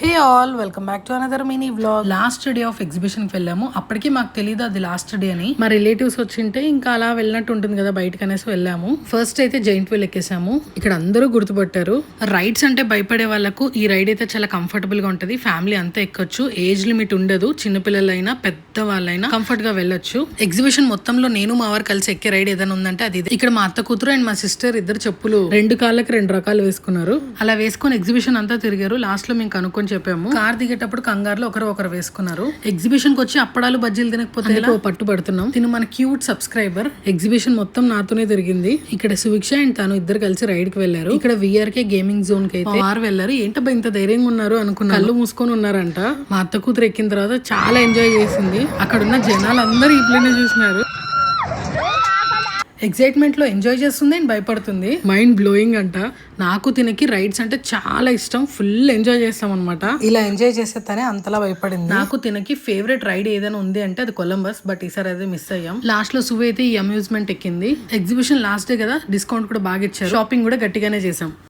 Hey all welcome back to another mini vlog. Last day of exhibition కి వెళ్ళాము. అప్పటికి మాకు తెలియదు అది లాస్ట్ డే అని. మా రిలేటివ్స్ వచ్చింటే ఇంకా అలా వెళ్ళినట్టు ఉంటుంది కదా బయటకు అనేసి వెళ్ళాము. ఫస్ట్ అయితే జైంట్ వీల్ ఎక్కేసాము. ఇక్కడ అందరూ గుర్తుపట్టారు. రైడ్స్ అంటే భయపడే వాళ్ళకు ఈ రైడ్ అయితే చాలా కంఫర్టబుల్ గా ఉంటది. ఫ్యామిలీ అంతా ఎక్కొచ్చు. ఏజ్ లిమిట్ ఉండదు. చిన్నపిల్లలైనా పెద్ద వాళ్ళైనా కంఫర్ట్ గా వెళ్ళొచ్చు. ఎగ్జిబిషన్ మొత్తంలో నేను మా వారు కలిసి ఎక్కే రైడ్ ఏదైనా ఉందంటే అది ఇక్కడ మా అత్త కూతురు అండ్ మా సిస్టర్ ఇద్దరు చెప్పులు 2 కాళ్ళకి 2 రకాలు వేసుకున్నారు. అలా వేసుకొని ఎగ్జిబిషన్ అంతా తిరిగారు. లాస్ట్ లో మేము కనుక్కొని చెప్పాము. కార్ దిగేటప్పుడు కంగారులో ఒకరు వేసుకున్నారు. ఎగ్జిబిషన్ కి వచ్చి అప్పడాలు బజ్జీలు తినకపోతే పట్టుబడుతున్నాం. తిను మన క్యూట్ సబ్స్క్రైబర్. ఎగ్జిబిషన్ మొత్తం నాతోనే తిరిగింది. ఇక్కడ సువిక్ష అండ్ తను ఇద్దరు కలిసి రైడ్ కి వెళ్లారు. ఇక్కడ విఆర్కే గేమింగ్ జోన్ కి అయితే వారు వెళ్లారు. ఏంటబ్బా ఇంత ధైర్యంగా ఉన్నారు అనుకున్నా. కళ్ళు మూసుకొని ఉన్నారంట. మా అత్త కూతురు ఎక్కిన తర్వాత చాలా ఎంజాయ్ చేసింది. అక్కడ ఉన్న జనాలు అందరూ ఇట్లనే చూసినారు. ఎక్సైట్మెంట్ లో ఎంజాయ్ చేస్తుంది అండ్ భయపడుతుంది. మైండ్ బ్లోయింగ్ అంట. నాకు తినకి రైడ్స్ అంటే చాలా ఇష్టం. ఫుల్ ఎంజాయ్ చేస్తాం అనమాట. ఇలా ఎంజాయ్ చేసే తనే అంతలా భయపడింది. నాకు తినకి ఫేవరెట్ రైడ్ ఏదైనా ఉంది అంటే అది కొలంబస్. బట్ ఈసారి అయితే మిస్ అయ్యాం. లాస్ట్ లో సువే అయితే ఈ అమ్యూజ్మెంట్ ఎక్కింది. ఎగ్జిబిషన్ లాస్ట్ డే కదా, డిస్కౌంట్ కూడా బాగా ఇచ్చారు. షాపింగ్ కూడా గట్టిగానే చేసాం.